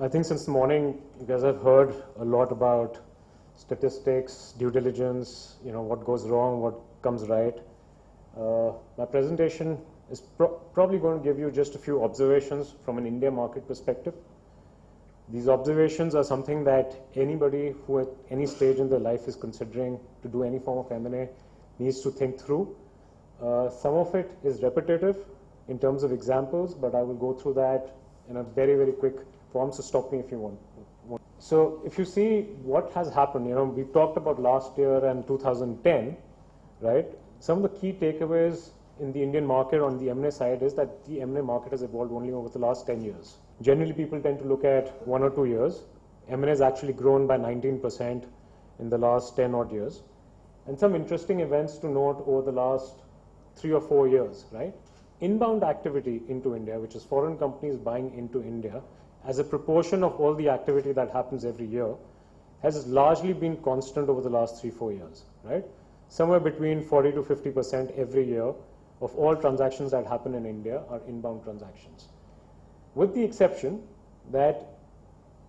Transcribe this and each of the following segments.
I think since the morning, you guys have heard a lot about statistics, due diligence, what goes wrong, what comes right. My presentation is probably going to give you just a few observations from an India market perspective. These observations are something that anybody who at any stage in their life is considering to do any form of M&A needs to think through. Some of it is repetitive in terms of examples, but I will go through that in a very, very quick form, so stop me if you want. So if you see what has happened, we talked about last year and 2010, right? Some of the key takeaways in the Indian market on the M&A side is that the M&A market has evolved only over the last 10 years. Generally, people tend to look at 1 or 2 years. M&A has actually grown by 19% in the last 10 odd years. And some interesting events to note over the last 3 or 4 years, right? Inbound activity into India, which is foreign companies buying into India, as a proportion of all the activity that happens every year, has largely been constant over the last 3-4 years, right? Somewhere between 40 to 50% every year of all transactions that happen in India are inbound transactions. With the exception that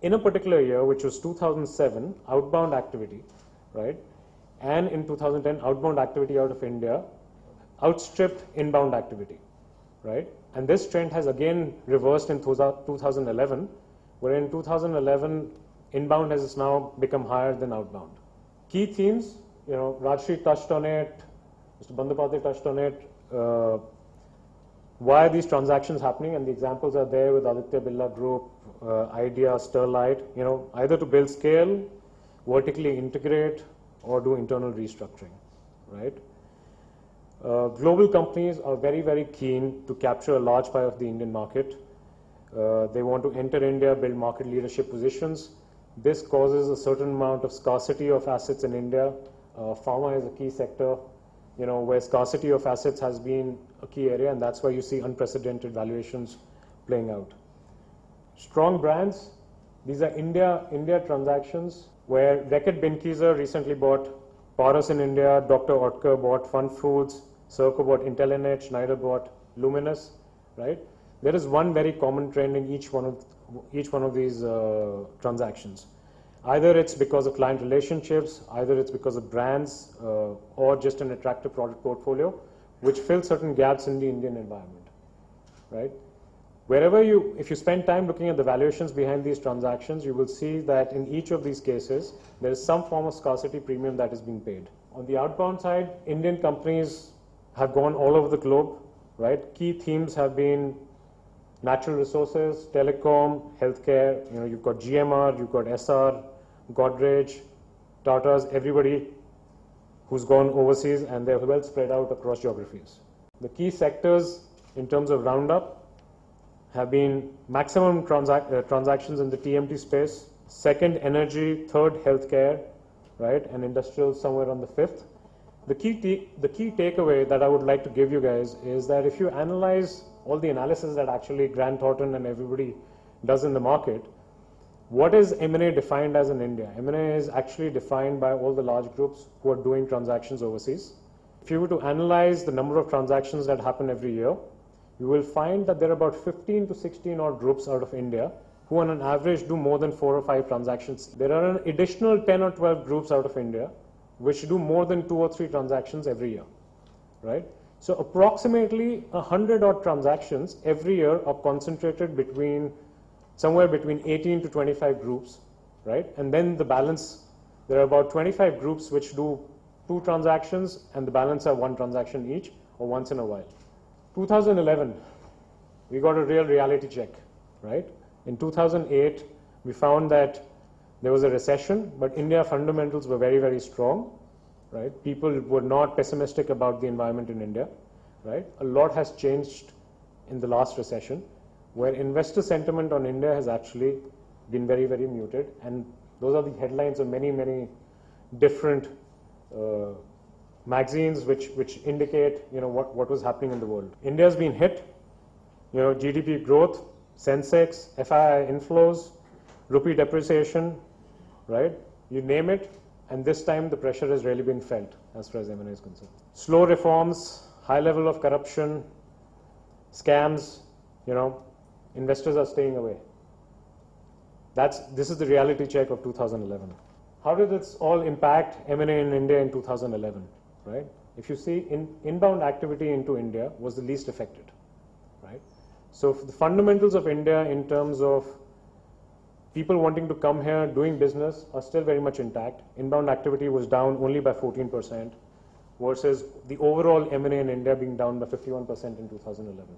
in a particular year, which was 2007, outbound activity, right? And in 2010, outbound activity out of India outstripped inbound activity, right? And this trend has again reversed in 2011, where in 2011, inbound has now become higher than outbound. Key themes, Rajshri touched on it, Mr. Bandyopadhyay touched on it. Why are these transactions happening? And the examples are there with Aditya Birla Group, Idea, Sterlite, either to build scale, vertically integrate, or do internal restructuring, right? Global companies are very, very keen to capture a large pie of the Indian market. They want to enter India, build market leadership positions. This causes a certain amount of scarcity of assets in India. Pharma is a key sector, where scarcity of assets has been a key area, and that's why you see unprecedented valuations playing out. Strong brands, these are India transactions, where Reckitt Benckiser recently bought Paras in India, Dr. Oetker bought Fun Foods, Serco bought Intelenet, Schneider bought Luminous, right? There is one very common trend in each one of these transactions. Either it's because of client relationships, either it's because of brands, or just an attractive product portfolio, which fills certain gaps in the Indian environment, right? If you spend time looking at the valuations behind these transactions, you will see that in each of these cases, there is some form of scarcity premium that is being paid. On the outbound side, Indian companies have gone all over the globe, right? Key themes have been natural resources, telecom, healthcare. You've got GMR, you've got SR, Godrej, Tata's, everybody who's gone overseas, and they're well spread out across geographies. The key sectors in terms of roundup have been maximum transactions in the TMT space, second energy, third healthcare, right, and industrial somewhere on the fifth. The key takeaway that I would like to give you guys is that if you analyze all the analysis that actually Grant Thornton and everybody does in the market, what is M&A defined as in India? M&A is actually defined by all the large groups who are doing transactions overseas. If you were to analyze the number of transactions that happen every year, you will find that there are about 15 to 16 odd groups out of India who on an average do more than 4 or 5 transactions. There are an additional 10 or 12 groups out of India which do more than 2 or 3 transactions every year, right? So approximately 100 odd transactions every year are concentrated somewhere between 18 to 25 groups, right? And then the balance, there are about 25 groups which do 2 transactions, and the balance are 1 transaction each, or once in a while. 2011, we got a real reality check, right? In 2008, we found that there was a recession, but India fundamentals were very, very strong, right? People were not pessimistic about the environment in India, right? A lot has changed in the last recession, where investor sentiment on India has actually been very, very muted, and those are the headlines of many, many different magazines which indicate what was happening in the world. India's been hit, GDP growth, Sensex, FII inflows, rupee depreciation, right? You name it, and this time the pressure has really been felt as far as M&A is concerned. Slow reforms, high level of corruption, scams, investors are staying away. This is the reality check of 2011. How did this all impact M&A in India in 2011, right? If you see, inbound activity into India was the least affected, right? So the fundamentals of India in terms of people wanting to come here, doing business, are still very much intact. Inbound activity was down only by 14%, versus the overall M&A in India being down by 51% in 2011.